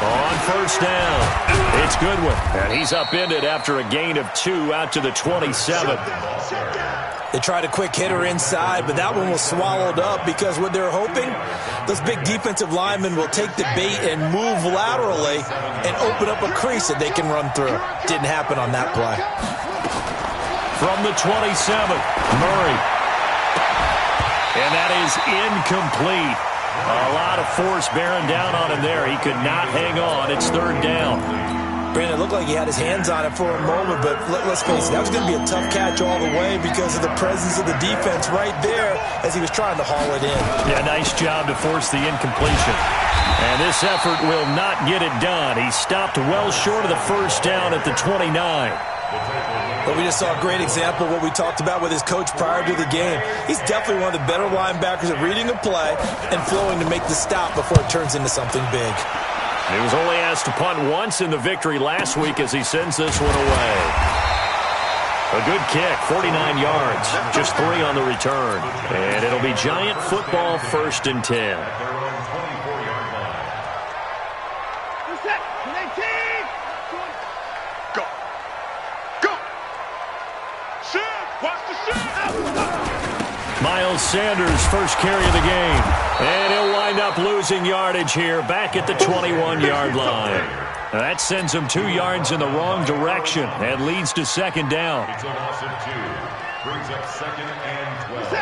On first down, it's Goodwin. And he's upended after a gain of 2 out to the 27. They tried a quick hitter inside, but that one was swallowed up because what they're hoping, those big defensive linemen will take the bait and move laterally and open up a crease that they can run through. Didn't happen on that play. From the 27, Murray. And that is incomplete. A lot of force bearing down on him there. He could not hang on. It's third down. Brandon, it looked like he had his hands on it for a moment, but let's face it, that was going to be a tough catch all the way because of the presence of the defense right there as he was trying to haul it in. Yeah, nice job to force the incompletion. And this effort will not get it done. He stopped well short of the first down at the 29. But we just saw a great example of what we talked about with his coach prior to the game. He's definitely one of the better linebackers at reading a play and flowing to make the stop before it turns into something big. He was only asked to punt once in the victory last week as he sends this one away. A good kick, 49 yards, just 3 on the return. And it'll be Giant football, 1st and 10. Miles Sanders, first carry of the game. And he'll wind up losing yardage here back at the 21-yard line. Now that sends him 2 yards in the wrong direction and leads to second down.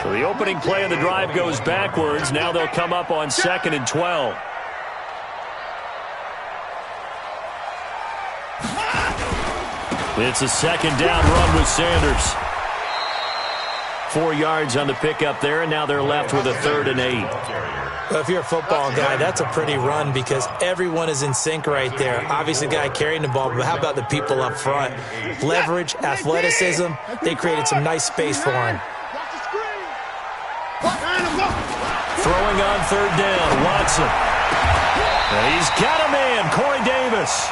So the opening play of the drive goes backwards. Now they'll come up on 2nd and 12. It's a second down run with Sanders. 4 yards on the pickup there, and now they're left with a 3rd and 8. Well, if you're a football guy, that's a pretty run because everyone is in sync right there. Obviously, the guy carrying the ball, but how about the people up front? Leverage, athleticism, they created some nice space for him. Throwing on 3rd down, Watson. And he's got a man, Corey Davis.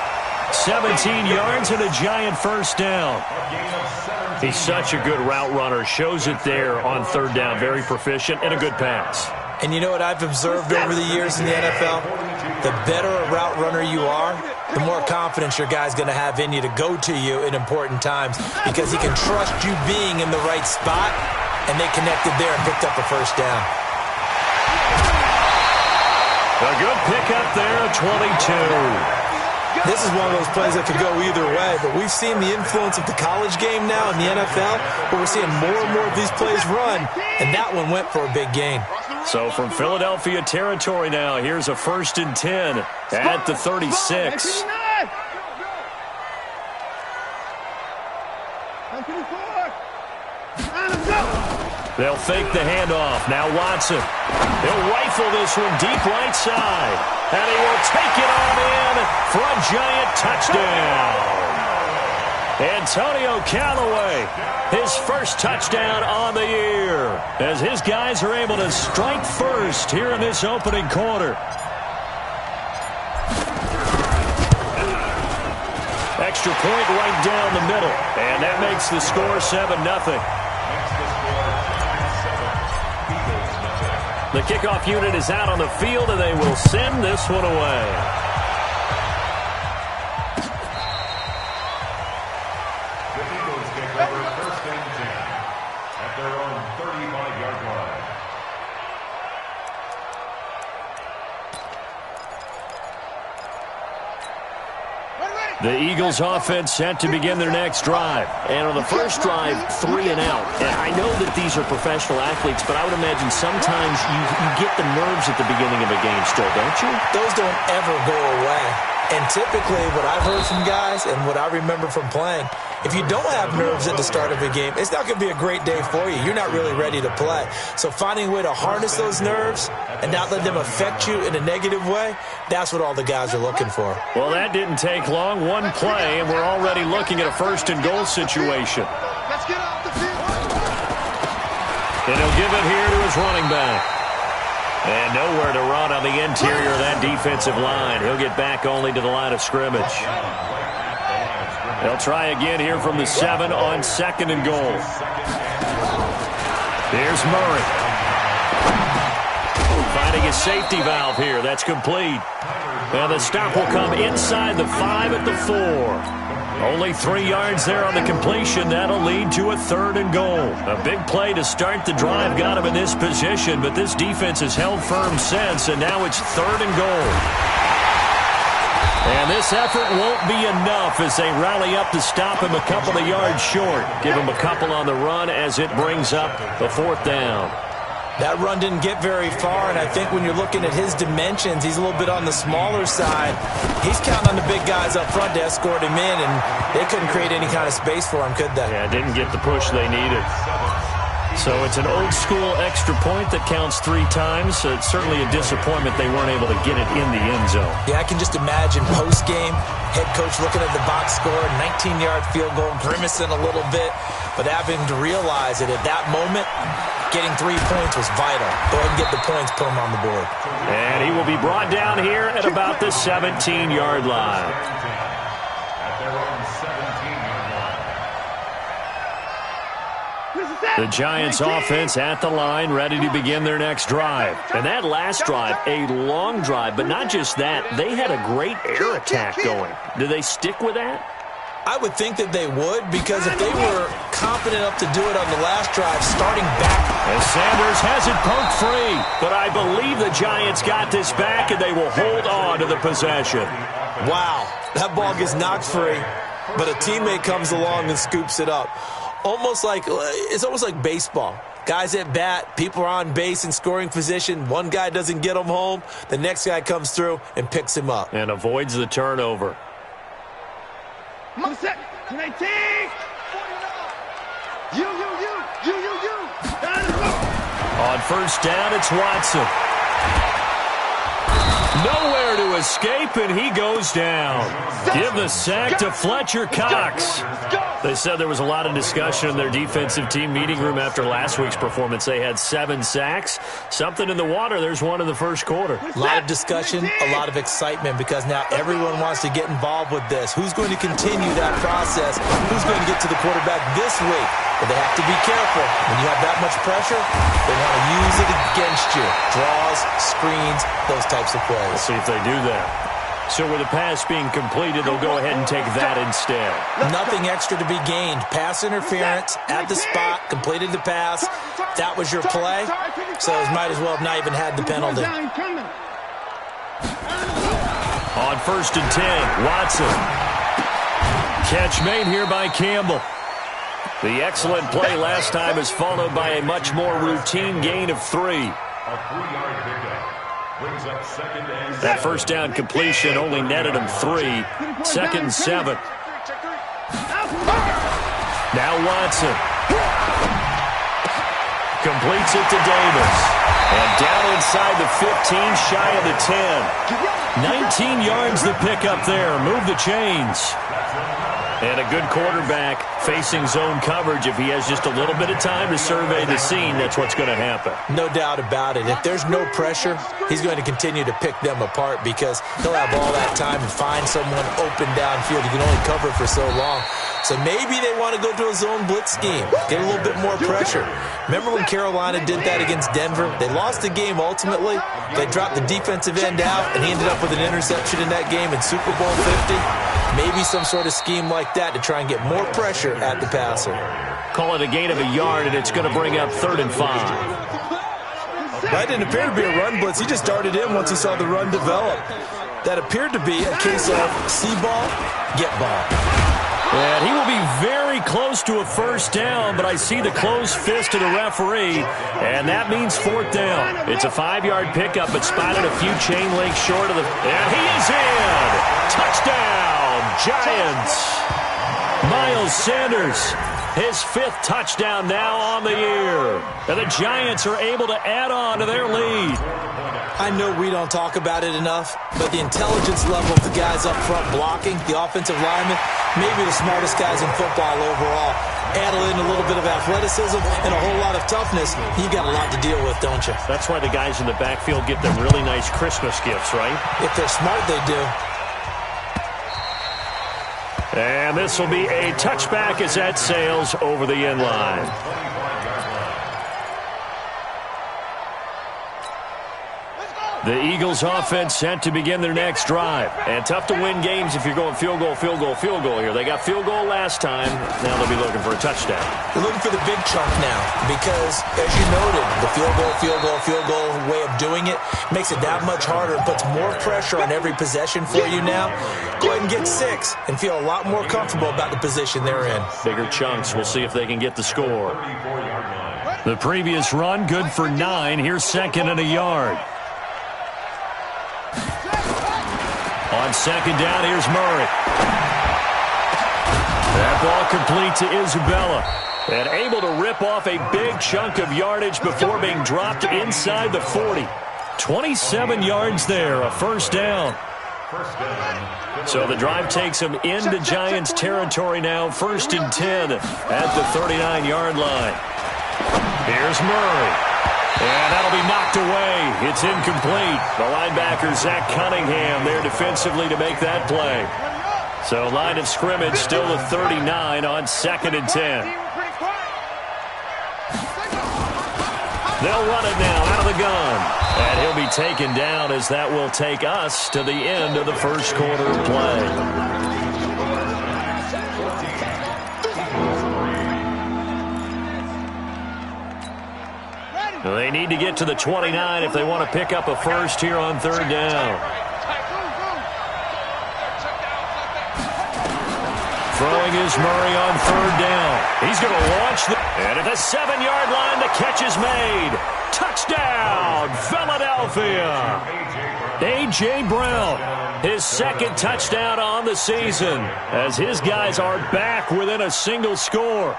17 yards and a Giant first down. He's such a good route runner. Shows it there on 3rd down. Very proficient and a good pass. And you know what I've observed over the years in the NFL? The better a route runner you are, the more confidence your guy's going to have in you to go to you in important times because he can trust you being in the right spot, and they connected there and picked up a first down. A good pickup there, 22. This is one of those plays that could go either way, but we've seen the influence of the college game now in the NFL, where we're seeing more and more of these plays run, and that one went for a big gain. So from Philadelphia territory now, here's a 1st and 10 at the 36. They'll fake the handoff. Now Watson. He'll rifle this one deep right side. And he will take it on in for a Giant touchdown. Antonio Callaway, his first touchdown on the year, as his guys are able to strike first here in this opening quarter. Extra point right down the middle, and that makes the score 7-0. The kickoff unit is out on the field, and they will send this one away. The Eagles kick over 1st and 10 at their own 35-yard line. The Eagles offense set to begin their next drive. And on the first drive, 3 and out. And I know that these are professional athletes, but I would imagine sometimes you get the nerves at the beginning of a game still, don't you? Those don't ever go away. And typically what I've heard from guys and what I remember from playing, if you don't have nerves at the start of a game, it's not going to be a great day for you. You're not really ready to play. So finding a way to harness those nerves and not let them affect you in a negative way, that's what all the guys are looking for. Well, that didn't take long. One play, and we're already looking at a 1st and goal situation. Let's get off the field. And he'll give it here to his running back. And nowhere to run on the interior of that defensive line. He'll get back only to the line of scrimmage. They'll try again here from the 7 on 2nd and goal. Here's Murray. finding his safety valve here. That's complete. And the stop will come inside the 5 at the 4. Only 3 yards there on the completion. That'll lead to a 3rd and goal. A big play to start the drive got him in this position, but this defense has held firm since, and now it's 3rd and goal. And this effort won't be enough as they rally up to stop him a couple of yards short. Give him a couple on the run as it brings up the 4th down. That run didn't get very far, and I think when you're looking at his dimensions, he's a little bit on the smaller side. He's counting on the big guys up front to escort him in, and they couldn't create any kind of space for him, could they? Yeah, didn't get the push they needed. So it's an old-school extra point that counts 3 times. So it's certainly a disappointment they weren't able to get it in the end zone. Yeah, I can just imagine post-game, head coach looking at the box score, 19-yard field goal, grimacing a little bit, but having to realize that at that moment, getting 3 points was vital. Go ahead and get the points, put them on the board. And he will be brought down here at about the 17-yard line. At their own 17-yard line. The Giants offense at the line, ready to begin their next drive. And that last drive, a long drive, but not just that. They had a great air attack going. Do they stick with that? I would think that they would, because if they were confident enough to do it on the last drive, starting back. As Sanders has it poked free, but I believe the Giants got this back, and they will hold on to the possession. Wow, that ball gets knocked free, but a teammate comes along and scoops it up. It's almost like baseball. Guys at bat, people are on base in scoring position. One guy doesn't get him home. The next guy comes through and picks him up. And avoids the turnover. On first down, it's Watson. Nowhere to escape, and he goes down. Give the sack to Fletcher Cox. They said there was a lot of discussion in their defensive team meeting room after last week's performance. They had 7 sacks. Something in the water. There's one in the first quarter. A lot of discussion, a lot of excitement, because now everyone wants to get involved with this. Who's going to continue that process? Who's going to get to the quarterback this week? But they have to be careful. When you have that much pressure, they want to use it against you. Draws, screens, those types of plays. We'll see if they do that. So with the pass being completed, they'll go ahead and take that instead. Nothing extra to be gained. Pass interference at the spot, completed the pass. That was your play, so it might as well have not even had the penalty. On first and 10, Watson. Catch made here by Campbell. The excellent play last time is followed by a much more routine gain of 3. A 3-yard pickup. Brings up second and That first down completion only netted him 3. Second and 7. Now Watson. Completes it to Davis. And down inside the 15, shy of the 10. 19 yards the pickup there. Move the chains. And a good quarterback facing zone coverage. If he has just a little bit of time to survey the scene, that's what's going to happen. No doubt about it. If there's no pressure, he's going to continue to pick them apart, because he'll have all that time to find someone open downfield. You can only cover for so long. So maybe they want to go to a zone blitz scheme, get a little bit more pressure. Remember when Carolina did that against Denver? They lost the game ultimately. They dropped the defensive end out, and he ended up with an interception in that game in Super Bowl 50. Maybe some sort of scheme like that to try and get more pressure at the passer. Call it a gain of a yard, and it's going to bring up 3rd and 5. That didn't appear to be a run blitz. He just darted in once he saw the run develop. That appeared to be a case of see ball, get ball. And he will be very close to a first down, but I see the closed fist of the referee, and that means 4th down. It's a 5-yard pickup, but spotted a few chain links short of the... And he is in! Touchdown, Giants! Miles Sanders, his 5th touchdown now on the year. And the Giants are able to add on to their lead. I know we don't talk about it enough, but the intelligence level of the guys up front blocking, the offensive linemen, maybe the smartest guys in football overall. Add in a little bit of athleticism and a whole lot of toughness, you've got a lot to deal with, don't you? That's why the guys in the backfield get them really nice Christmas gifts, right? If they're smart, they do. And this will be a touchback as that sails over the end line. The Eagles offense set to begin their next drive. And tough to win games if you're going field goal, field goal, field goal here. They got field goal last time. Now they'll be looking for a touchdown. They're looking for the big chunk now because, as you noted, the field goal way of doing it makes it that much harder and puts more pressure on every possession for you now. Go ahead and get 6 and feel a lot more comfortable about the position they're in. Bigger chunks. We'll see if they can get the score. The previous run, good for 9. Here's second and a yard. On second down, here's Murray. That ball complete to Isabella. And able to rip off a big chunk of yardage before being dropped inside the 40. 27 yards there, a first down. So the drive takes them into Giants territory now, 1st and 10 at the 39-yard line. Here's Murray. And that'll be knocked away. It's incomplete. The linebacker, Zach Cunningham, there defensively to make that play. So line of scrimmage still the 39 on 2nd and 10. They'll run it now out of the gun. And he'll be taken down as that will take us to the end of the first quarter of play. They need to get to the 29 if they want to pick up a first here on 3rd down. Throwing is Murray on 3rd down. He's going to launch and at the 7-yard line, the catch is made. Touchdown, Philadelphia. A.J. Brown, his 2nd touchdown on the season as his guys are back within a single score.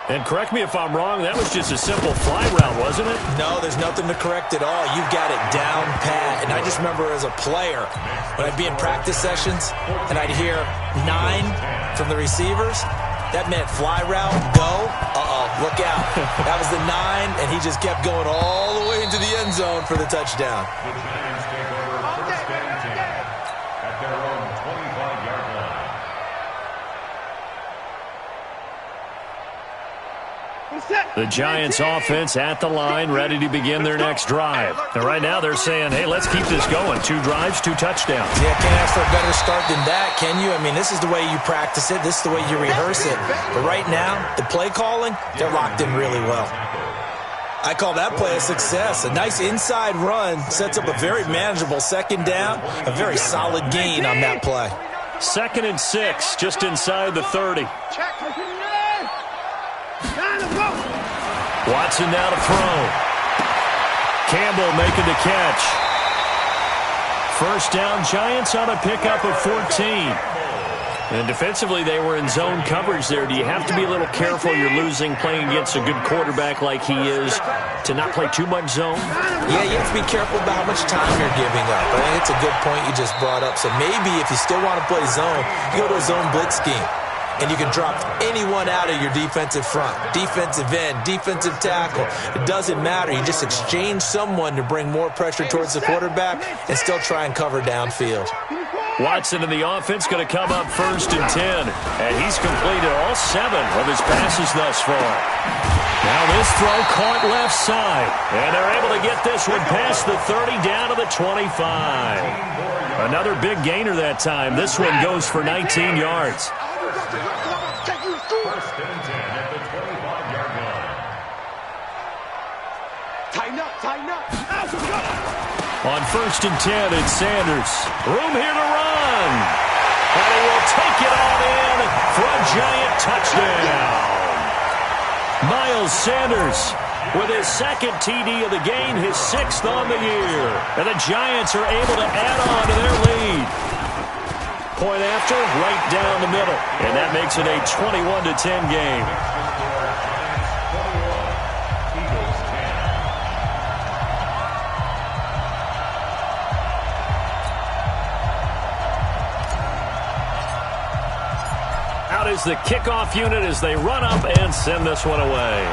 And correct me if I'm wrong, that was just a simple fly route, wasn't it? No, there's nothing to correct at all. You've got it down pat. And I just remember as a player, when I'd be in practice sessions and I'd hear 9 from the receivers, that meant fly route, go, look out. That was the 9, and he just kept going all the way into the end zone for the touchdown. The Giants take over 1st and 10 at their own 25-yard line. The Giants offense at the line, ready to begin their next drive. And right now they're saying, hey, let's keep this going. 2 drives, 2 touchdowns. Yeah, can't ask for a better start than that, can you? I mean, this is the way you practice it. This is the way you rehearse it. But right now, the play calling, they're locked in really well. I call that play a success. A nice inside run sets up a very manageable 2nd down, a very solid gain on that play. 2nd and 6, just inside the 30. Watson now to throw. Campbell making the catch. First down, Giants on a pickup of 14. And defensively, they were in zone coverage there. Do you have to be a little careful? You're losing, playing against a good quarterback like he is, to not play too much zone? Yeah, you have to be careful about how much time you're giving up. I think it's a good point you just brought up. So maybe if you still want to play zone, you go to a zone blitz scheme. And you can drop anyone out of your defensive front, defensive end, defensive tackle. It doesn't matter. You just exchange someone to bring more pressure towards the quarterback and still try and cover downfield. Watson in the offense going to come up 1st and 10. And he's completed all 7 of his passes thus far. Now this throw caught left side. And they're able to get this one past the 30 down to the 25. Another big gainer that time. This one goes for 19 yards. 1st and 10 at the 25-yard line. Tighten up. On 1st and 10, it's Sanders. Room here to run. And he will take it all in for a Giant touchdown. Miles Sanders with his 2nd TD of the game, his 6th on the year. And the Giants are able to add on to their lead. Point after, right down the middle. And that makes it a 21-10 game. Out is the kickoff unit as they run up and send this one away.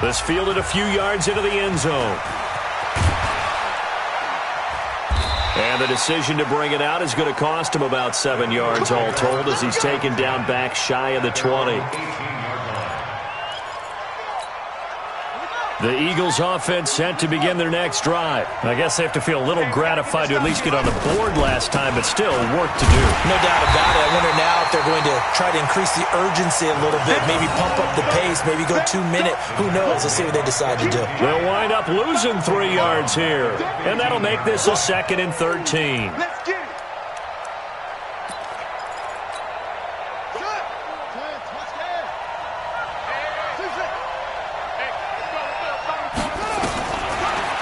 This fielded a few yards into the end zone. And the decision to bring it out is going to cost him about 7 yards all told as he's taken down back shy of the 20. The Eagles offense set to begin their next drive. I guess they have to feel a little gratified to at least get on the board last time, but still work to do. No doubt about it. I wonder now if they're going to try to increase the urgency a little bit, maybe pump up the pace, maybe go 2-minute. Who knows? Let's see what they decide to do. They'll wind up losing 3 yards here, and that'll make this a 2nd and 13. Let's get it.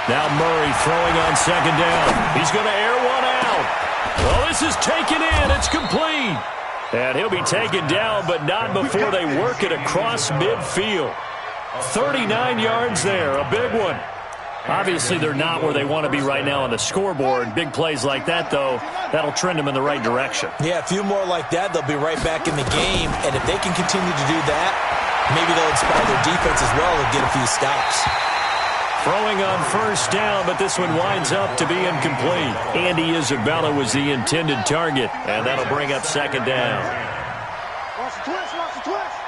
Now Murray throwing on 2nd down. He's going to air one out. Well, this is taken in. It's complete. And he'll be taken down, but not before they work it across midfield. 39 yards there, a big one. Obviously, they're not where they want to be right now on the scoreboard. Big plays like that, though, that'll trend them in the right direction. Yeah, a few more like that, they'll be right back in the game. And if they can continue to do that, maybe they'll inspire their defense as well and get a few stops. Throwing on 1st down, but this one winds up to be incomplete. Andy Isabella was the intended target, and that'll bring up 2nd down. Watch the twist, watch the twist.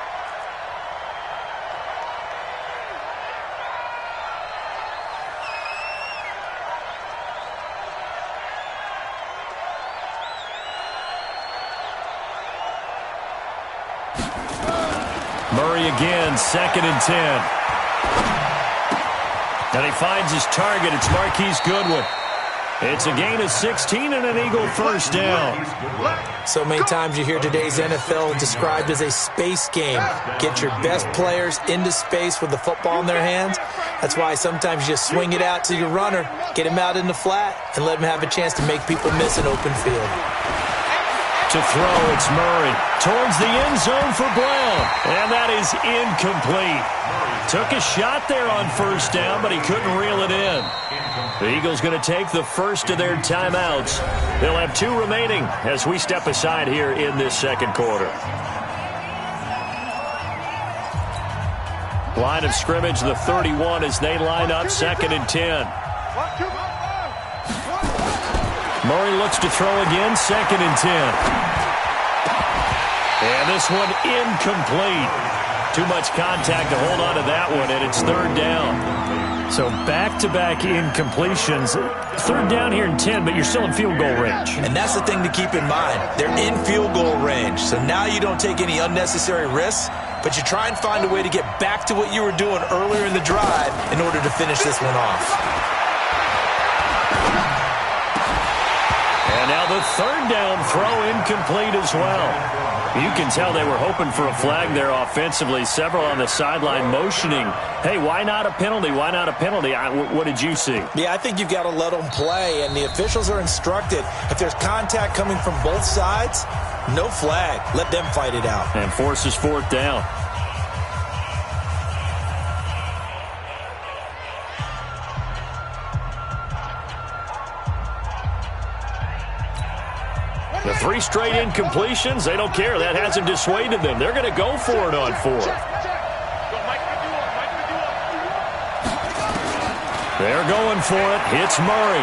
Murray again, 2nd and 10. And he finds his target. It's Marquise Goodwin. It's a gain of 16 and an Eagle 1st down. So many times you hear today's NFL described as a space game. Get your best players into space with the football in their hands. That's why sometimes you just swing it out to your runner, get him out in the flat, and let him have a chance to make people miss an open field. To throw, it's Murray towards the end zone for Brown, and that is incomplete. Took a shot there on 1st down, but he couldn't reel it in. The Eagles going to take the first of their timeouts. They'll have 2 remaining as we step aside here in this 2nd quarter. Line of scrimmage, the 31 as they line up 2nd and 10. Murray looks to throw again, 2nd and 10. And this one incomplete. Too much contact to hold on to that one, and it's 3rd down. So back-to-back incompletions. 3rd down here in 10, but you're still in field goal range. And that's the thing to keep in mind. They're in field goal range, so now you don't take any unnecessary risks, but you try and find a way to get back to what you were doing earlier in the drive in order to finish this one off. And now the 3rd down throw incomplete as well. You can tell they were hoping for a flag there offensively. Several on the sideline motioning, hey, why not a penalty? Why not a penalty? What did you see? Yeah, I think you've got to let them play, and the officials are instructed. If there's contact coming from both sides, no flag. Let them fight it out. And forces 4th down. The 3 straight incompletions, they don't care. That hasn't dissuaded them. They're going to go for it on 4th. They're going for it. It's Murray.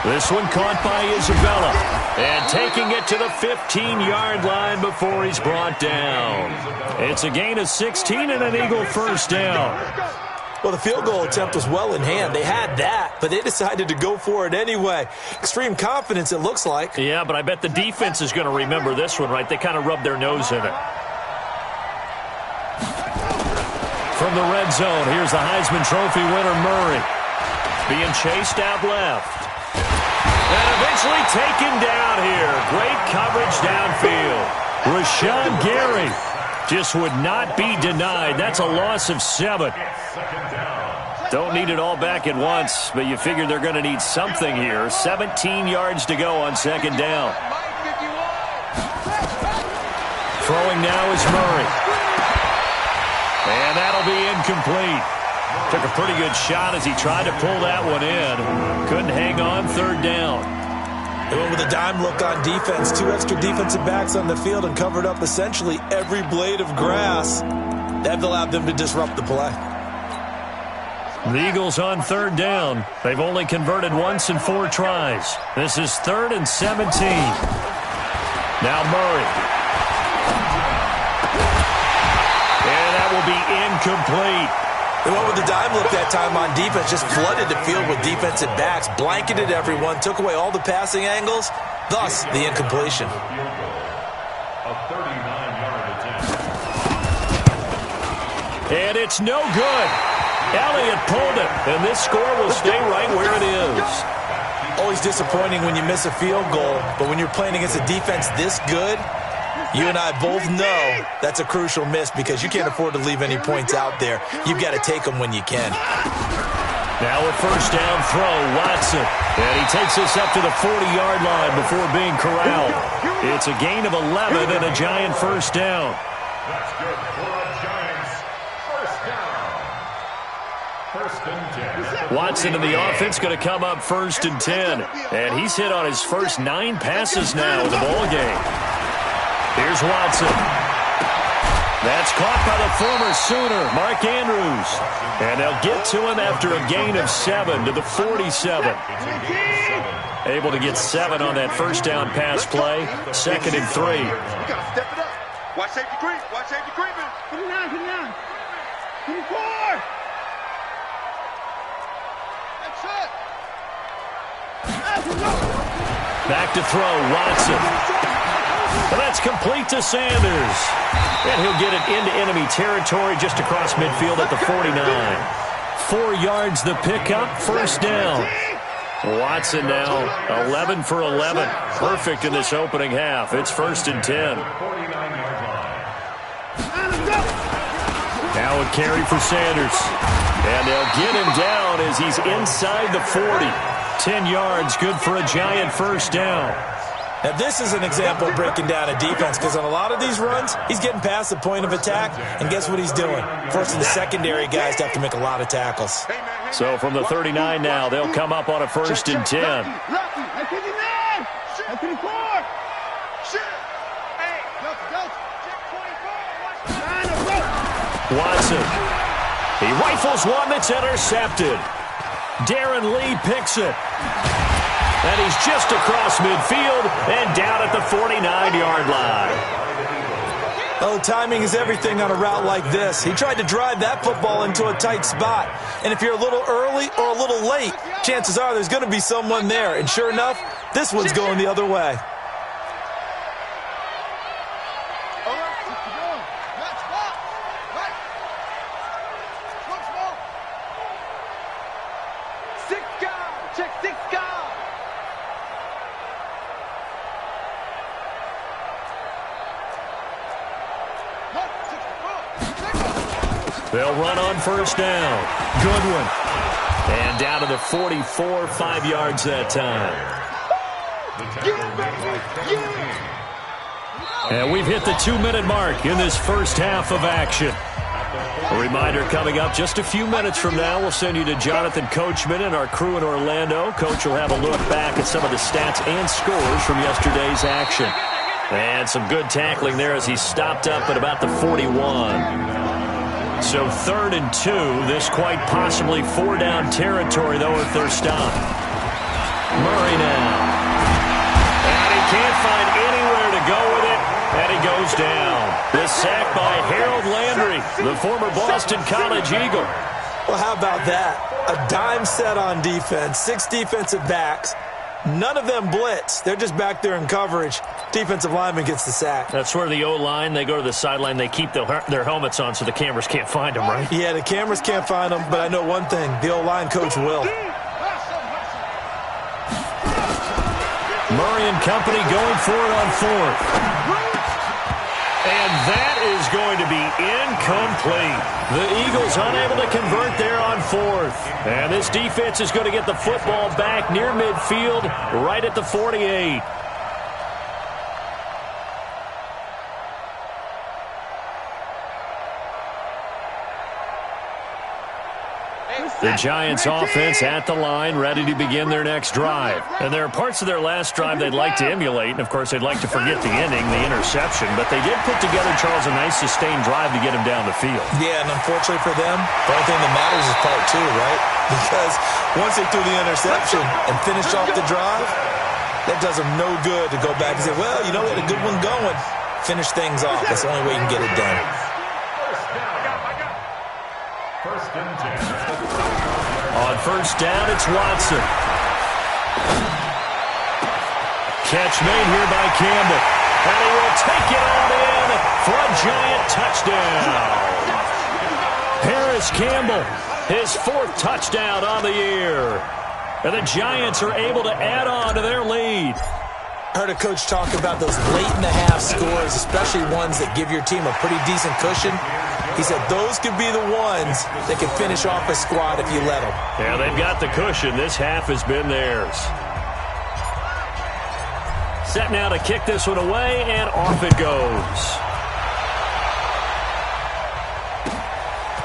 This one caught by Isabella. And taking it to the 15-yard line before he's brought down. It's a gain of 16 and an Eagle 1st down. Well, the field goal attempt was well in hand. They had that, but they decided to go for it anyway. Extreme confidence, it looks like. Yeah, but I bet the defense is going to remember this one, right? They kind of rubbed their nose in it. From the red zone, here's the Heisman Trophy winner, Murray. Being chased out left. And eventually taken down here. Great coverage downfield. Rashawn Gary just would not be denied. That's a loss of 7. Don't need it all back at once, but you figure they're going to need something here. 17 yards to go on 2nd down. Throwing now is Murray. And that'll be incomplete. Took a pretty good shot as he tried to pull that one in. Couldn't hang on 3rd down. They went with a dime look on defense. 2 extra defensive backs on the field and covered up essentially every blade of grass. That allowed them to disrupt the play. The Eagles on 3rd down. They've only converted once in 4 tries. This is 3rd and 17. Now Murray. And that will will be incomplete. They went with the dime look that time on defense, just flooded the field with defensive backs, blanketed everyone, took away all the passing angles, thus the incompletion. A 39-yard attempt. And it's no good. Elliott pulled it, and this score will stay right where it is. Always disappointing when you miss a field goal, but when you're playing against a defense this good, you and I both know that's a crucial miss because you can't afford to leave any points out there. You've got to take them when you can. Now a first down throw, Watson. And he takes us up to the 40-yard line before being corralled. It's a gain of 11 and a Giant first down. That's good for a Giants first down. First and 10. Watson and the offense going to come up first and 10. And he's hit on his first 9 passes now in the ballgame. Here's Watson. That's caught by the former Sooner, Mark Andrews. And they'll get to him after a gain of 7 to the 47. Able to get 7 on that first down pass play. Second and 3. We got to step it up. Watch safety creep. Watch safety creeping. Put it down. Put it down. 24. That's it. Back to throw, Watson. Well, that's complete to Sanders. And he'll get it into enemy territory just across midfield at the 49. 4 yards the pickup, first down. Watson now 11 for 11. Perfect in this opening half. It's first and 10. Now a carry for Sanders. And they'll get him down as he's inside the 40. 10 yards, good for a Giant first down. Now, this is an example of breaking down a defense because on a lot of these runs, he's getting past the point of attack, and guess what he's doing? Forcing the secondary guys to have to make a lot of tackles. So from the 39 now, they'll come up on a first and 10. Watson. He rifles one that's intercepted. Darren Lee picks it. And he's just across midfield and down at the 49-yard line. Oh, timing is everything on a route like this. He tried to drive that football into a tight spot. And if you're a little early or a little late, chances are there's going to be someone there. And sure enough, this one's going the other way. They'll run on first down. Goodwin. And down to the 44, 5 yards that time. And we've hit the 2-minute mark in this first half of action. A reminder coming up just a few minutes from now, we'll send you to Jonathan Coachman and our crew in Orlando. Coach will have a look back at some of the stats and scores from yesterday's action. And some good tackling there as he stopped up at about the 41. So 3rd and 2, this quite possibly 4-down territory, though, if they're stopped. Murray now. And he can't find anywhere to go with it, and he goes down. The sack by Harold Landry, the former Boston College Eagle. Well, how about that? A dime set on defense, 6 defensive backs. None of them blitz. They're just back there in coverage. Defensive lineman gets the sack. That's where the O-line, they go to the sideline, they keep their helmets on so the cameras can't find them, right? Yeah, the cameras can't find them, but I know one thing. The O-line coach will. Murray and company going for it on 4th. And that is going to be incomplete. The Eagles unable to convert there on 4th. And this defense is going to get the football back near midfield, right at the 48. The Giants offense at the line, ready to begin their next drive. And there are parts of their last drive they'd like to emulate, and of course they'd like to forget the ending, the interception, but they did put together, Charles, a nice sustained drive to get him down the field. Yeah, and unfortunately for them, the only thing that matters is part 2, right? Because once they threw the interception and finished off the drive, that does them no good to go back and say, well, you know, we had a good one going. Finish things off. That's the only way you can get it done. First and 10. On first down, it's Watson. Catch made here by Campbell. And he will take it on in for a Giant touchdown. Harris Campbell, his 4th touchdown on the year. And the Giants are able to add on to their lead. I heard a coach talk about those late-in-the-half scores, especially ones that give your team a pretty decent cushion. He said those could be the ones that can finish off a squad if you let them. Yeah, they've got the cushion. This half has been theirs. Set now to kick this one away, and off it goes.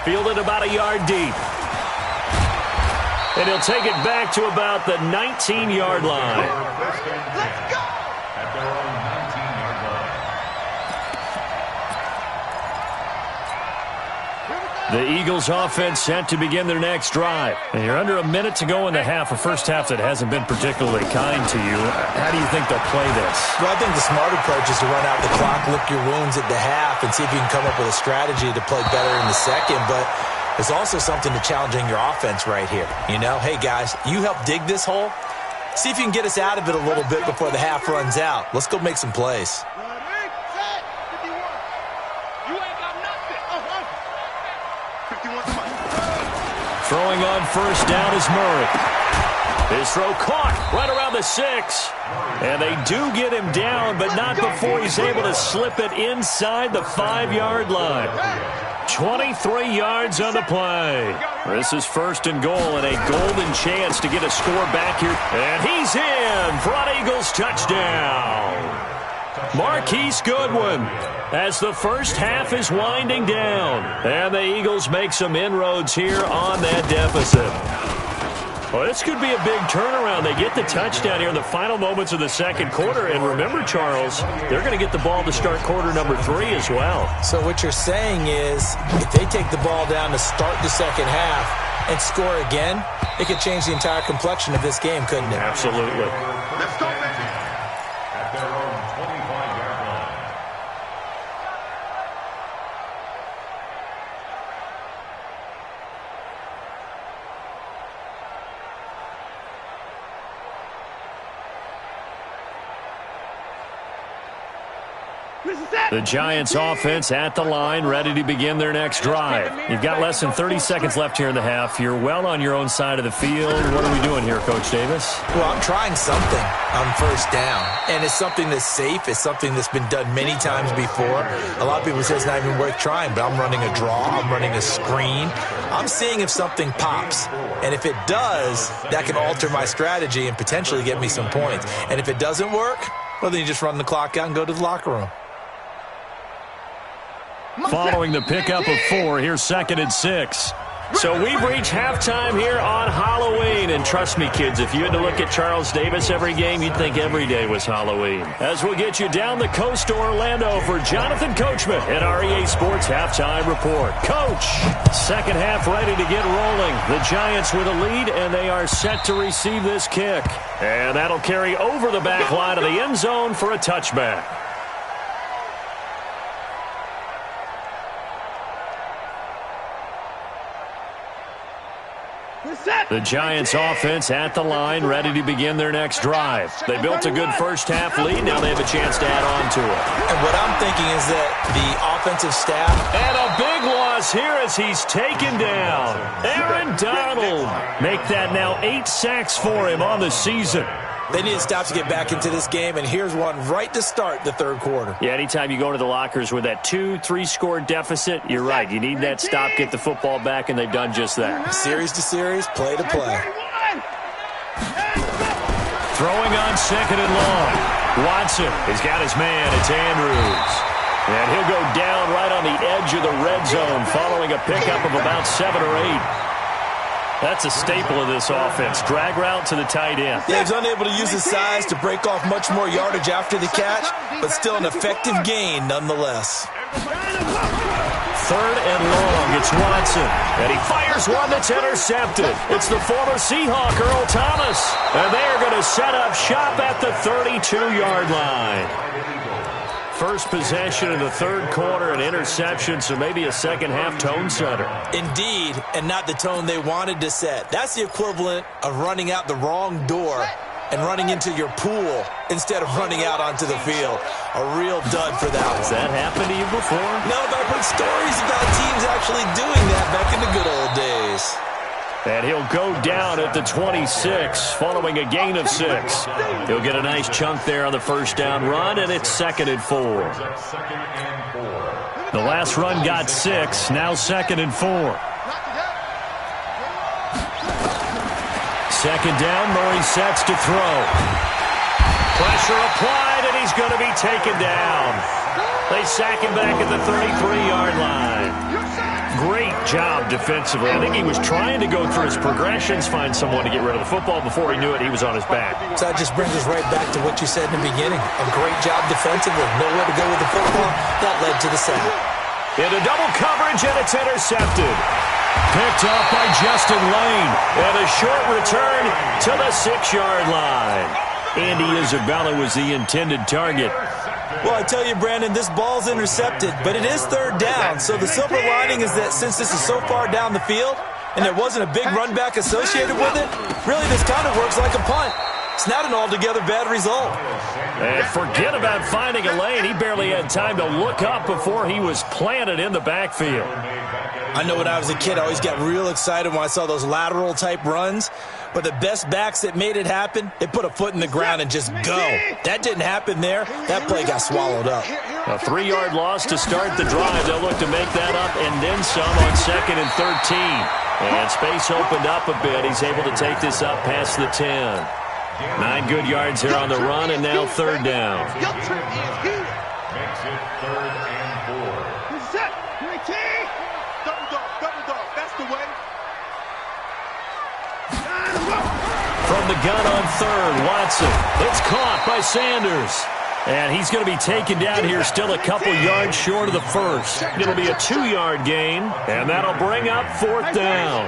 Fielded about a yard deep. And he'll take it back to about the 19-yard line. Let's go! At their own 19-yard line. The Eagles offense set to begin their next drive. And you're under a minute to go in the half, a first half that hasn't been particularly kind to you. How do you think they'll play this? Well, I think the smart approach is to run out the clock, lick your wounds at the half, and see if you can come up with a strategy to play better in the second. But there's also something to challenging your offense right here. You know, hey, guys, you help dig this hole. See if you can get us out of it a little bit before the half runs out. Let's go make some plays. Throwing on first down is Murray. His throw caught right around the 6. And they do get him down, but not before he's able to slip it inside the 5-yard line. 23 yards on the play. This is first and goal and a golden chance to get a score back here. And he's in for an Eagles touchdown. Marquise Goodwin as the first half is winding down. And the Eagles make some inroads here on that deficit. Well, this could be a big turnaround. They get the touchdown here in the final moments of the second quarter. And remember, Charles, they're going to get the ball to start quarter number 3 as well. So what you're saying is if they take the ball down to start the second half and score again, it could change the entire complexion of this game, couldn't it? Absolutely. Let's go, baby. At their own 25-yard line. The Giants offense at the line, ready to begin their next drive. You've got less than 30 seconds left here in the half. You're well on your own side of the field. What are we doing here, Coach Davis? Well, I'm trying something on first down, and it's something that's safe. It's something that's been done many times before. A lot of people say it's not even worth trying, but I'm running a draw. I'm running a screen. I'm seeing if something pops, and if it does, that can alter my strategy and potentially get me some points. And if it doesn't work, well, then you just run the clock out and go to the locker room. Following the pickup of 4, here's 2nd and 6. So we've reached halftime here on Halloween. And trust me, kids, if you had to look at Charles Davis every game, you'd think every day was Halloween. As we'll get you down the coast to Orlando for Jonathan Coachman at our EA Sports Halftime Report. Coach, second half ready to get rolling. The Giants with a lead, and they are set to receive this kick. And that'll carry over the back line of the end zone for a touchback. The Giants offense at the line, ready to begin their next drive. They built a good first half lead. Now they have a chance to add on to it. And what I'm thinking is that the offensive staff... And a big loss here as he's taken down. Aaron Donald. Make that now 8 sacks for him on the season. They need to stop to get back into this game, and here's one right to start the third quarter. Yeah, anytime you go into the lockers with that 2-3 score deficit, you're right. You need that stop, get the football back, and they've done just that. Series to series, play to play. Throwing on 2nd and long. Watson has got his man. It's Andrews. And he'll go down right on the edge of the red zone following a pickup of about 7 or 8. That's a staple of this offense. Drag route to the tight end. Yeah, he's unable to use his size to break off much more yardage after the catch, but still an effective gain nonetheless. 3rd and long. It's Watson. And he fires one that's intercepted. It's the former Seahawk, Earl Thomas. And they are going to set up shop at the 32-yard line. First possession in the third quarter, an interception, so maybe a second-half tone setter. Indeed, and not the tone they wanted to set. That's the equivalent of running out the wrong door and running into your pool instead of running out onto the field. A real dud for that one. Has that happened to you before? No, but I've heard stories about teams actually doing that back in the good old days. And he'll go down at the 26 following a gain of 6. He'll get a nice chunk there on the first down run, and it's 2nd and 4. The last run got 6, now 2nd and 4. Second down, Murray sets to throw. Pressure applied, and he's going to be taken down. They sack him back at the 33-yard line. Great job defensively. I think he was trying to go through his progressions, find someone to get rid of the football. Before he knew it, he was on his back. So that just brings us right back to what you said in the beginning. A great job defensively. Nowhere to go with the football. That led to the sack. Into double coverage, and it's intercepted. Picked off by Justin Lane. And a short return to the 6-yard line. Andy Isabella was the intended target. Well, I tell you, Brandon, this ball's intercepted, but it is third down. So the silver lining is that since this is so far down the field and there wasn't a big run back associated with it, really this kind of works like a punt. It's not an altogether bad result. And forget about finding a lane. He barely had time to look up before he was planted in the backfield. I know when I was a kid, I always got real excited when I saw those lateral-type runs. But the best backs that made it happen, they put a foot in the ground and just go. That didn't happen there. That play got swallowed up. A 3-yard loss to start the drive. They'll look to make that up and then some on 2nd and 13. And space opened up a bit. He's able to take this up past the 10. 9 good yards here on the run, and now third down. Makes it 3rd and 4. Double dog. That's the way. From the gun on third, Watson. It's caught by Sanders. And he's going to be taken down here, still a couple yards short of the first. It'll be a 2-yard gain, and that'll bring up 4th down.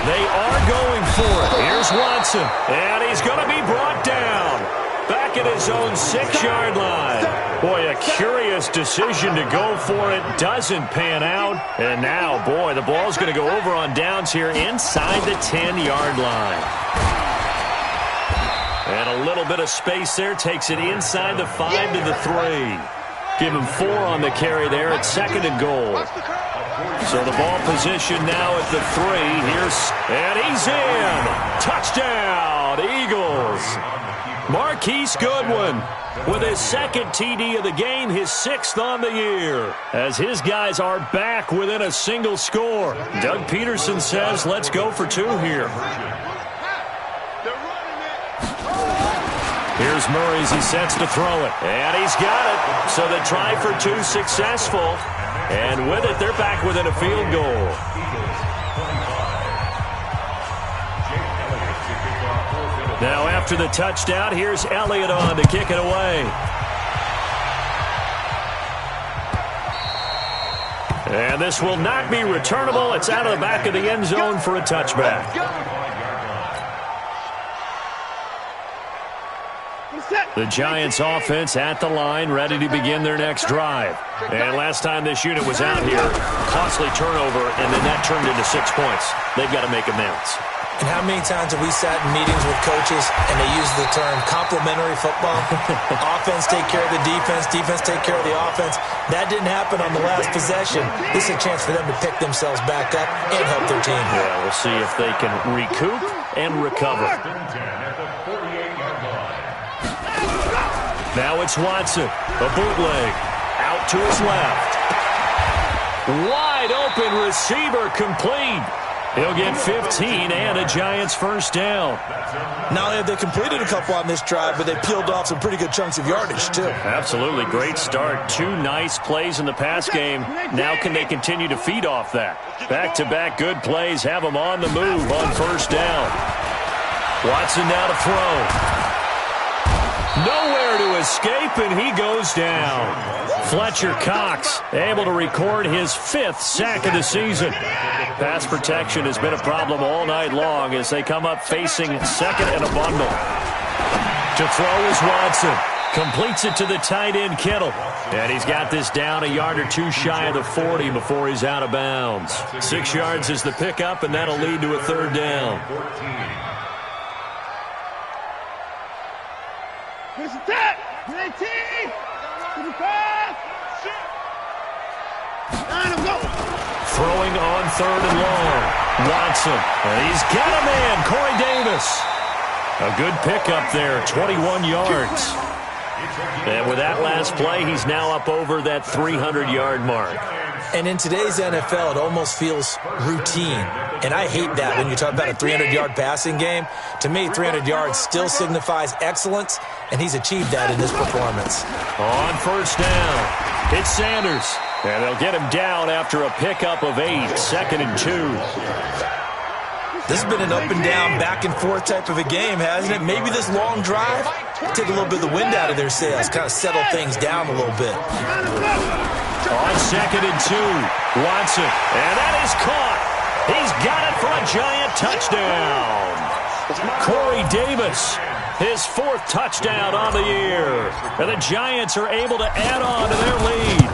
They are going for it. Here's Watson, and he's going to be brought down. Back at his own 6-yard line. Boy, a curious decision to go for it. Doesn't pan out. And now, boy, the ball's going to go over on downs here inside the 10-yard line. And a little bit of space there. Takes it inside the 5 to the 3. Give him 4 on the carry there at 2nd and goal. So the ball position now at the 3. And he's in. Touchdown, Eagles. Marquise Goodwin with his 2nd TD of the game, his 6th on the year, as his guys are back within a single score. Doug Peterson says, let's go for 2 here. Here's Murray as he sets to throw it. And he's got it. So the try for 2 successful. And with it, they're back within a field goal. Now after the touchdown, here's Elliott on to kick it away. And this will not be returnable. It's out of the back of the end zone for a touchback. The Giants offense at the line, ready to begin their next drive. And last time this unit was out here, costly turnover, and then that turned into 6 points. They've got to make amends. And how many times have we sat in meetings with coaches and they use the term complementary football? Offense take care of the defense, defense take care of the offense. That didn't happen on the last possession. This is a chance for them to pick themselves back up and help their team. Yeah, we'll see if they can recoup and recover. Now it's Watson, a bootleg, out to his left. Wide open receiver, complete. He'll get 15 and a Giants first down. Not only have they completed a couple on this drive, but they peeled off some pretty good chunks of yardage, too. Absolutely. Great start. 2 nice plays in the pass game. Now can they continue to feed off that? Back-to-back good plays have them on the move on first down. Watson now to throw. Nowhere to escape, and he goes down. Fletcher Cox able to record his 5th sack of the season. Pass protection has been a problem all night long as they come up facing second and a bundle. To throw is Watson. Completes it to the tight end, Kittle. And he's got this down a yard or two shy of the 40 before he's out of bounds. 6 yards is the pickup, and that'll lead to a 3rd down. Push the tap. 19. 25. Throwing on 3rd and long. Watson. And he's got a man, Corey Davis. A good pickup there, 21 yards. And with that last play, he's now up over that 300-yard mark. And in today's NFL, it almost feels routine. And I hate that when you talk about a 300-yard passing game. To me, 300 yards still signifies excellence, and he's achieved that in this performance. On 1st down, it's Sanders. And they'll get him down after a pickup of 8, 2nd and 2. This has been an up-and-down, back-and-forth type of a game, hasn't it? Maybe this long drive take a little bit of the wind out of their sails, kind of settle things down a little bit. On 2nd and 2, Watson, and that is caught. He's got it for a giant touchdown. Corey Davis, his 4th touchdown on the year. And the Giants are able to add on to their lead.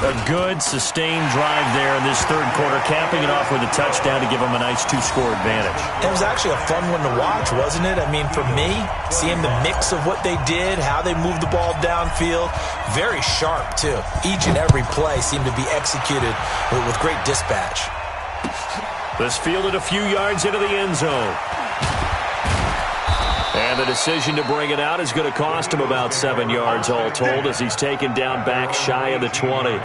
A good, sustained drive there in this 3rd quarter, capping it off with a touchdown to give them a nice 2-score advantage. It was actually a fun one to watch, wasn't it? I mean, for me, seeing the mix of what they did, how they moved the ball downfield, very sharp, too. Each and every play seemed to be executed with great dispatch. This fielded a few yards into the end zone. And the decision to bring it out is going to cost him about 7 yards all told as he's taken down back shy of the 20.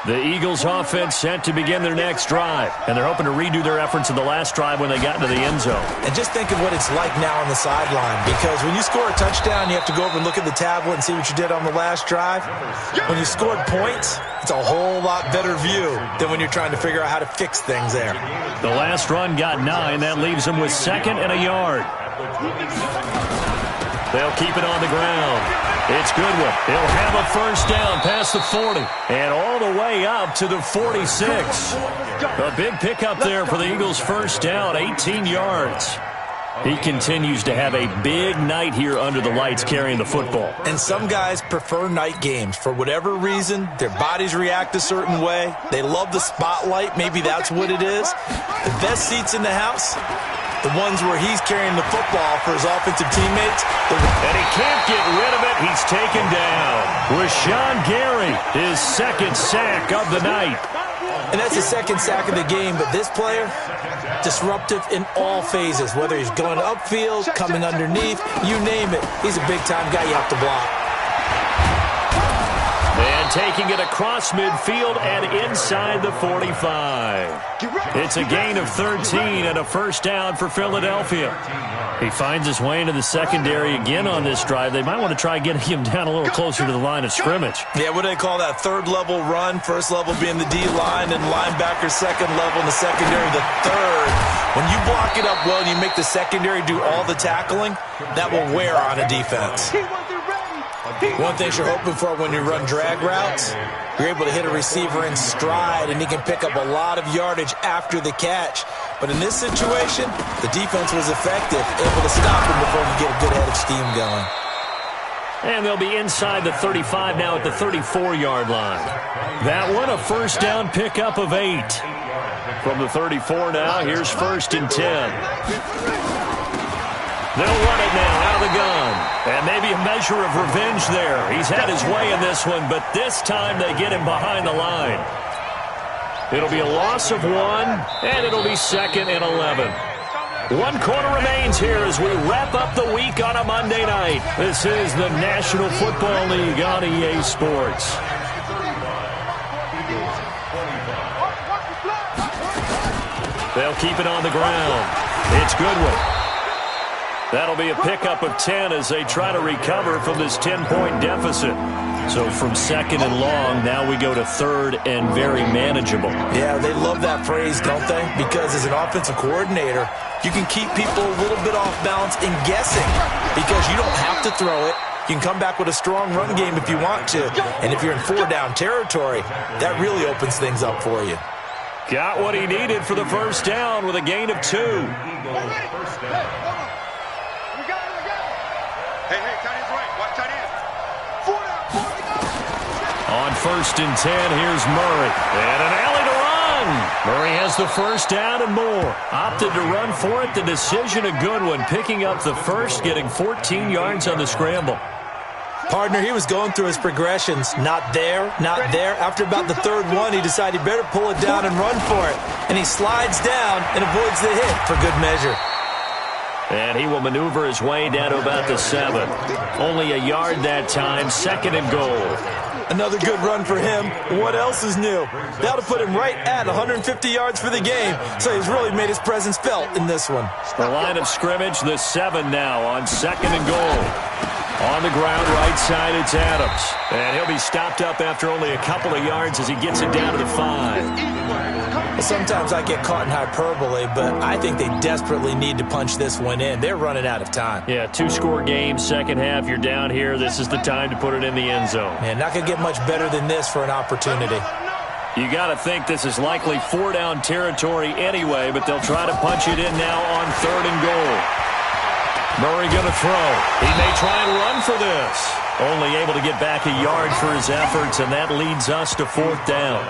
The Eagles offense set to begin their next drive, and they're hoping to redo their efforts in the last drive when they got into the end zone. And just think of what it's like now on the sideline, because when you score a touchdown, you have to go over and look at the tablet and see what you did on the last drive. When you scored points, it's a whole lot better view than when you're trying to figure out how to fix things there. The last run got 9. That leaves them with 2nd and a yard. They'll keep it on the ground. It's Goodwin. He'll have a 1st down past the 40 and all the way up to the 46. A big pickup there for the Eagles' 1st down, 18 yards. He continues to have a big night here under the lights carrying the football. And some guys prefer night games. For whatever reason, their bodies react a certain way. They love the spotlight. Maybe that's what it is. The best seats in the house, the ones where he's carrying the football for his offensive teammates. And he can't get rid of it. He's taken down. Rashawn Gary, his 2nd sack of the night. And that's the 2nd sack of the game, but this player, disruptive in all phases, whether he's going upfield, coming underneath, you name it. He's a big-time guy you have to block. And taking it across midfield and inside the 45. It's a gain of 13 and a 1st down for Philadelphia. He finds his way into the secondary again on this drive. They might want to try getting him down a little closer to the line of scrimmage. Yeah, what do they call that? 3rd level run, 1st level being the D-line, and linebacker 2nd level in the secondary, the 3rd. When you block it up well and you make the secondary do all the tackling, that will wear on a defense. One thing you're hoping for when you run drag routes, you're able to hit a receiver in stride, and he can pick up a lot of yardage after the catch. But in this situation, the defense was effective, able to stop him before he get a good head of steam going. And they'll be inside the 35 now at the 34-yard line. That one, a 1st down pickup of 8. From the 34 now, here's 1st and 10. They'll run it now out of the gun. And maybe a measure of revenge there. He's had his way in this one, but this time they get him behind the line. It'll be a loss of 1, and it'll be 2nd and 11. 1 quarter remains here as we wrap up the week on a Monday night. This is the National Football League on EA Sports. They'll keep it on the ground. It's Goodwin. That'll be a pickup of 10 as they try to recover from this 10-point deficit. So from second and long, now we go to third and very manageable. Yeah, they love that phrase, don't they? Because as an offensive coordinator, you can keep people a little bit off balance and guessing because you don't have to throw it. You can come back with a strong run game if you want to. And if you're in 4-down territory, that really opens things up for you. Got what he needed for the first down with a gain of 2. Hey, tight end's right. Watch tight end. 4 down. On first and 10, here's Murray. And an alley to run. Murray has the first down and more. Opted to run for it. The decision a good one. Picking up the first, getting 14 yards on the scramble. Partner, he was going through his progressions. Not there, not there. After about the third one, he decided he better pull it down and run for it. And he slides down and avoids the hit for good measure. And he will maneuver his way down to about the 7. Only a yard that time, second and goal. Another good run for him. What else is new? That'll put him right at 150 yards for the game. So he's really made his presence felt in this one. The line of scrimmage, the 7 now on second and goal. On the ground, right side, it's Adams. And he'll be stopped up after only a couple of yards as he gets it down to the 5. Sometimes I get caught in hyperbole, but I think they desperately need to punch this one in. They're running out of time. Yeah, 2-score game, second half, you're down here. This is the time to put it in the end zone. Man, not going to get much better than this for an opportunity. You got to think this is likely 4-down territory anyway, but they'll try to punch it in now on third and goal. Murray going to throw. He may try and run for this. Only able to get back a yard for his efforts, and that leads us to 4th down.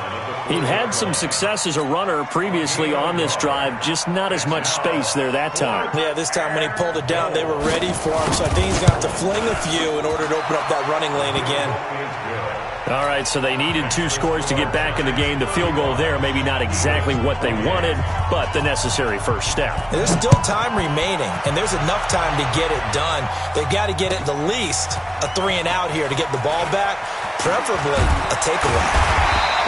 He'd had some success as a runner previously on this drive, just not as much space there that time. Yeah, this time when he pulled it down, they were ready for him, so I think he's going to have to fling a few in order to open up that running lane again. All right, so they needed 2 scores to get back in the game. The field goal there, maybe not exactly what they wanted, but the necessary first step. There's still time remaining, and there's enough time to get it done. They've got to get it the least a 3-and-out here to get the ball back, preferably a takeaway.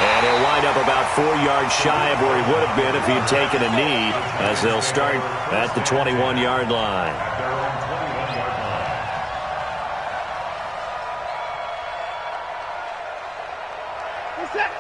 And he'll wind up about 4 yards shy of where he would have been if he'd taken a knee, as they'll start at the 21-yard line.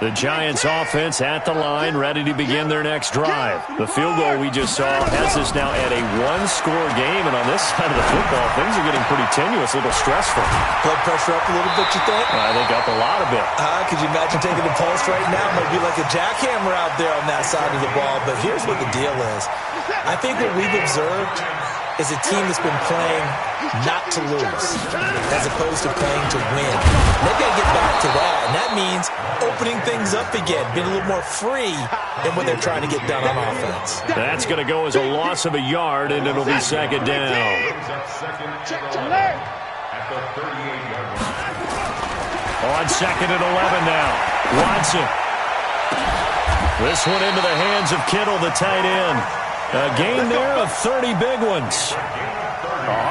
The Giants offense at the line, ready to begin their next drive. The field goal we just saw has us now at a 1-score game, and on this side of the football, things are getting pretty tenuous, a little stressful. Blood pressure up a little bit, you think? I think up a lot of it. Could you imagine taking the pulse right now? Might be like a jackhammer out there on that side of the ball, but here's what the deal is. I think what we've observed is a team that's been playing not to lose as opposed to playing to win. They've got to get back to that, and that means opening things up again, being a little more free in what they're trying to get done on offense. That's going to go as a loss of a yard, and it'll be second down. On second and 11 now. Watson. This one into the hands of Kittle, the tight end. A gain there of 30 big ones.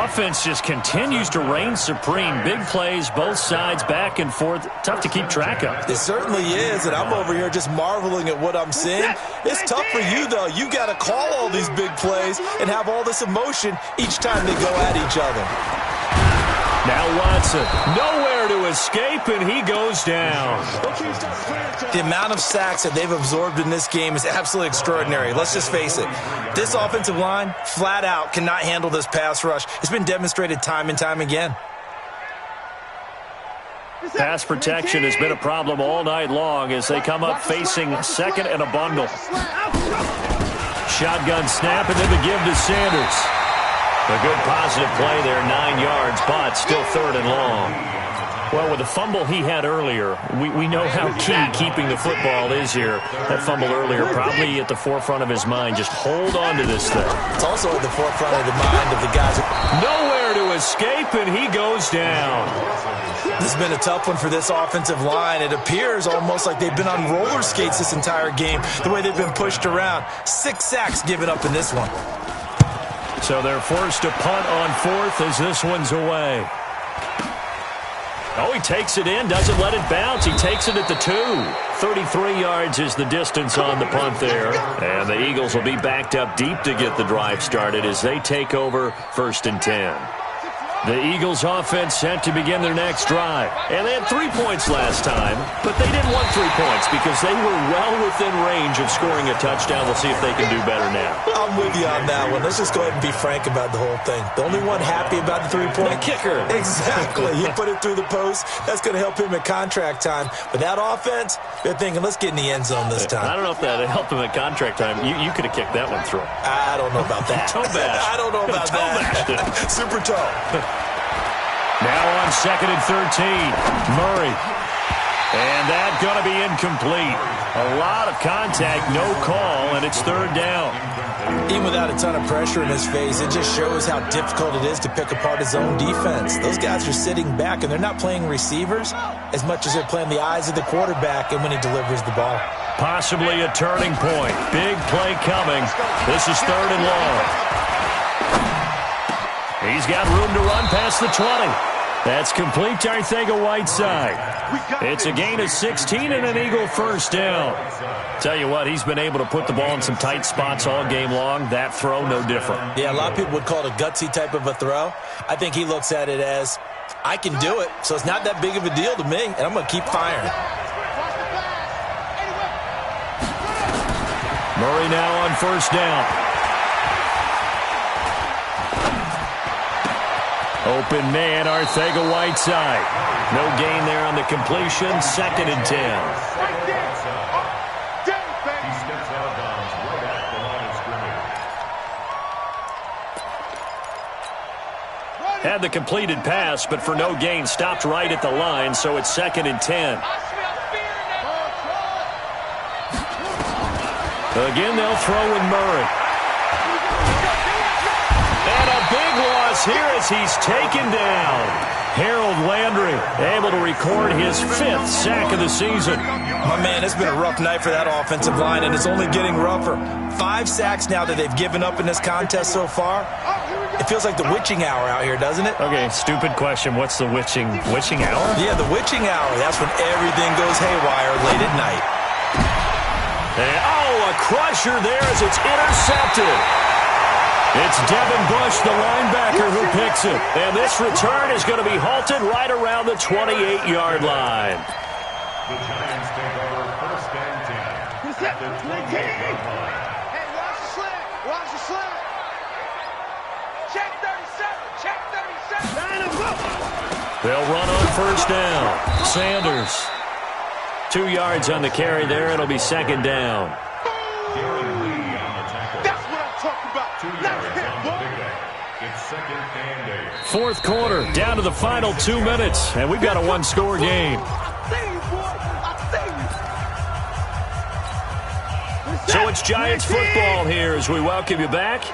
Offense just continues to reign supreme. Big plays, both sides, back and forth. Tough to keep track of. It certainly is, and I'm over here just marveling at what I'm seeing. It's tough for you, though. You got to call all these big plays and have all this emotion each time they go at each other. Now Watson, nowhere to escape, and he goes down. The amount of sacks that they've absorbed in this game is absolutely extraordinary. Let's just face it. This offensive line, flat out, cannot handle this pass rush. It's been demonstrated time and time again. Pass protection has been a problem all night long as they come up facing second and a bundle. Shotgun snap, and then the give to Sanders. A good positive play there, 9 yards, but still third and long. Well, with the fumble he had earlier, we know how key keeping the football is here. That fumble earlier probably at the forefront of his mind. Just hold on to this thing. It's also at the forefront of the mind of the guys. Nowhere to escape, and he goes down. This has been a tough one for this offensive line. It appears almost like they've been on roller skates this entire game, the way they've been pushed around. 6 sacks given up in this one. So they're forced to punt on fourth as this one's away. Oh, he takes it in, doesn't let it bounce. He takes it at the 2. 33 yards is the distance on the punt there. And the Eagles will be backed up deep to get the drive started as they take over first and 10. The Eagles offense set to begin their next drive. And they had 3 points last time, but they didn't want 3 points because they were well within range of scoring a touchdown. We'll see if they can do better now. I'm with you on that one. Let's just go ahead and be frank about the whole thing. The only one happy about the 3-point? The kicker. Exactly. He put it through the post. That's going to help him at contract time. But that offense, they're thinking, let's get in the end zone this time. I don't know if that helped him at contract time. You could have kicked that one through. I don't know about that. Toe bash. I don't know about that. Super toe. Now on 2nd and 13, Murray. And that's going to be incomplete. A lot of contact, no call, and it's 3rd down. Even without a ton of pressure in his face, it just shows how difficult it is to pick apart his own defense. Those guys are sitting back, and they're not playing receivers as much as they're playing the eyes of the quarterback and when he delivers the ball. Possibly a turning point. Big play coming. This is 3rd and long. He's got room to run past the 20. That's complete to Arcega-Whiteside. It's a gain of 16 and an Eagle first down. Tell you what, he's been able to put the ball in some tight spots all game long. That throw, no different. Yeah, a lot of people would call it a gutsy type of a throw. I think he looks at it as, I can do it, so it's not that big of a deal to me, and I'm going to keep firing. Murray now on 1st down. Open man, Arcega-Whiteside. No gain there on the completion. 2nd and 10. Had the completed pass, but for no gain, stopped right at the line, so it's 2nd and 10. Again, they'll throw with Murray. And a big loss here as he's taken down. Harold Landry able to record his 5th sack of the season. My man, it's been a rough night for that offensive line, and it's only getting rougher. 5 sacks now that they've given up in this contest so far. It feels like the witching hour out here, doesn't it? Okay, stupid question. What's the witching hour? Yeah, the witching hour. That's when everything goes haywire late at night. And, a crusher there as it's intercepted. It's Devin Bush, the linebacker, who picks it. And this return is going to be halted right around the 28-yard line. The Giants take over 1st and 10 at the 28-yard line. Hey, watch the slant. Watch the slant. Check 37. Check 37. Line him up. They'll run on 1st down. Sanders. 2 yards on the carry there. It'll be 2nd down. That's what I'm talking about. 2 yards on the pickup. It's 2nd and 8. 4th quarter, down to the final 2 minutes, and we've got a 1-score game. So it's Giants football here as we welcome you back.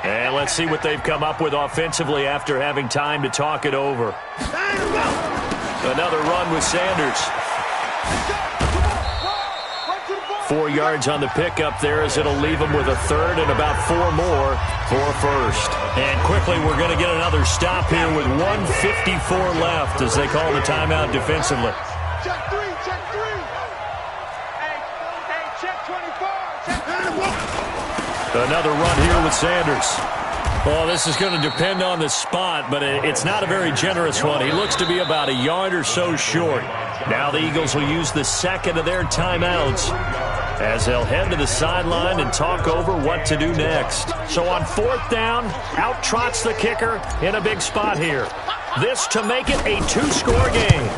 And let's see what they've come up with offensively after having time to talk it over. Another run with Sanders. 4 yards on the pickup there as it'll leave them with a 3rd and about 4 more for 1st. And quickly we're going to get another stop here with 1:54 left as they call the timeout defensively. Check 3. Check 3. Hey, check 24. Check 24. Another run here with Sanders. Well, this is going to depend on the spot, but it's not a very generous one. He looks to be about a yard or so short. Now the Eagles will use the 2nd of their timeouts as they'll head to the sideline and talk over what to do next. So on 4th down, out trots the kicker in a big spot here. This to make it a 2-score game.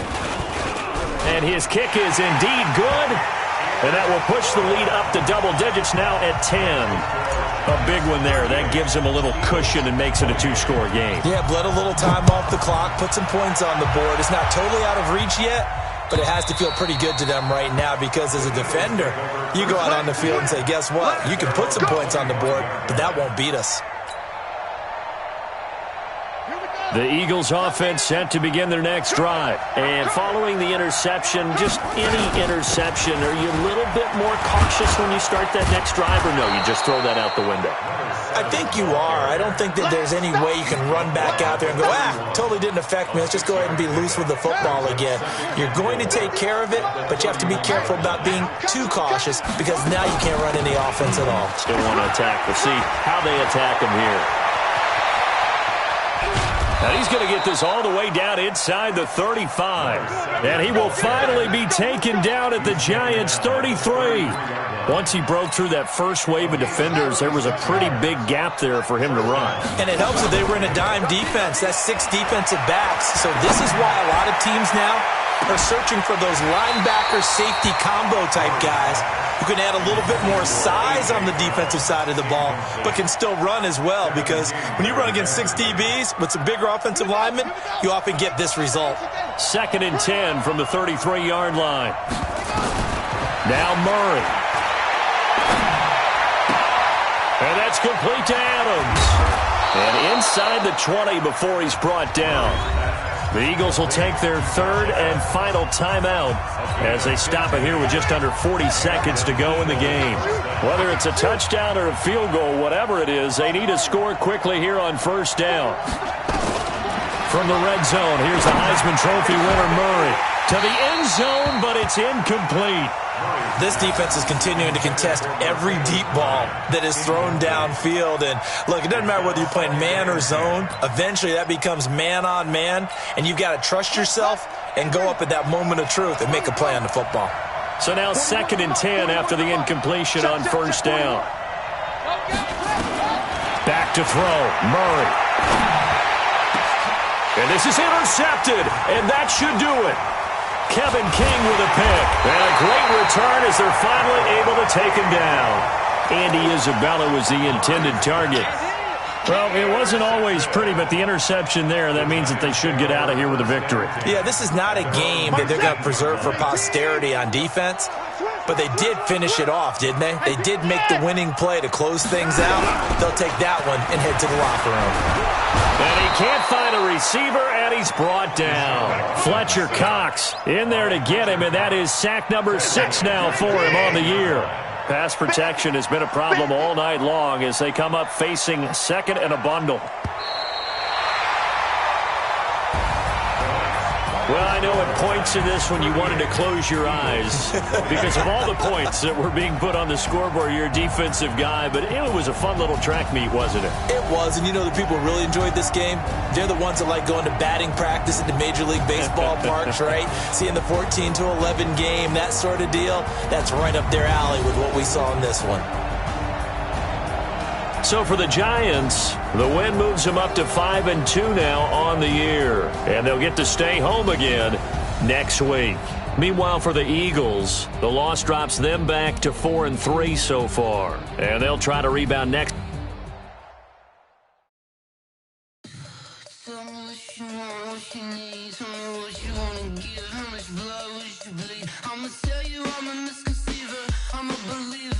And his kick is indeed good. And that will push the lead up to double digits now at 10. A big one there. That gives him a little cushion and makes it a 2-score game. Yeah, bled a little time off the clock, put some points on the board. It's not totally out of reach yet, but it has to feel pretty good to them right now because as a defender, you go out on the field and say, guess what? You can put some points on the board, but that won't beat us. The Eagles offense set to begin their next drive. And following the interception, just any interception, are you a little bit more cautious when you start that next drive, or no, you just throw that out the window? I think you are. I don't think that there's any way you can run back out there and go, totally didn't affect me. Let's just go ahead and be loose with the football again. You're going to take care of it, but you have to be careful about being too cautious because now you can't run any offense at all. Still want to attack. We'll see how they attack them here. And he's going to get this all the way down inside the 35. And he will finally be taken down at the Giants' 33. Once he broke through that first wave of defenders, there was a pretty big gap there for him to run. And it helps that they were in a dime defense. That's 6 defensive backs. So this is why a lot of teams now are searching for those linebacker safety combo type guys who can add a little bit more size on the defensive side of the ball, but can still run as well, because when you run against 6 DBs with some bigger offensive linemen, you often get this result. 2nd and 10 from the 33-yard line. Now Murray. And that's complete to Adams. And inside the 20 before he's brought down. The Eagles will take their 3rd and final timeout as they stop it here with just under 40 seconds to go in the game. Whether it's a touchdown or a field goal, whatever it is, they need to score quickly here on 1st down. From the red zone, here's the Heisman Trophy winner Murray. To the end zone, but it's incomplete. This defense is continuing to contest every deep ball that is thrown downfield. And look, it doesn't matter whether you're playing man or zone. Eventually that becomes man on man, and you've got to trust yourself and go up at that moment of truth and make a play on the football. So now 2nd and 10 after the incompletion on 1st down. Back to throw, Murray. And this is intercepted, and that should do it. Kevin King with a pick. And a great return as they're finally able to take him down. Andy Isabella was the intended target. Well, it wasn't always pretty, but the interception there, that means that they should get out of here with a victory. Yeah, this is not a game that they're going to preserve for posterity on defense, but they did finish it off, didn't they? They did make the winning play to close things out. They'll take that one and head to the locker room. And he can't find a receiver, and he's brought down. Fletcher Cox in there to get him, and that is sack number 6 now for him on the year. Pass protection has been a problem all night long as they come up facing 2nd and a bundle. Well, I know at points in this when you wanted to close your eyes because of all the points that were being put on the scoreboard. You're a defensive guy, but it was a fun little track meet, wasn't it? It was, and you know the people who really enjoyed this game? They're the ones that like going to batting practice at the Major League Baseball parks, right? Seeing the 14-11 game, that sort of deal, that's right up their alley with what we saw in this one. So for the Giants, the win moves them up to 5-2 now on the year. And they'll get to stay home again next week. Meanwhile, for the Eagles, the loss drops them back to 4-3 so far. And they'll try to rebound next. Tell me what you want, what you need. Tell me what you want to give. How much blood would you bleed? I'ma tell you I'm a misconceiver. I'm a believer.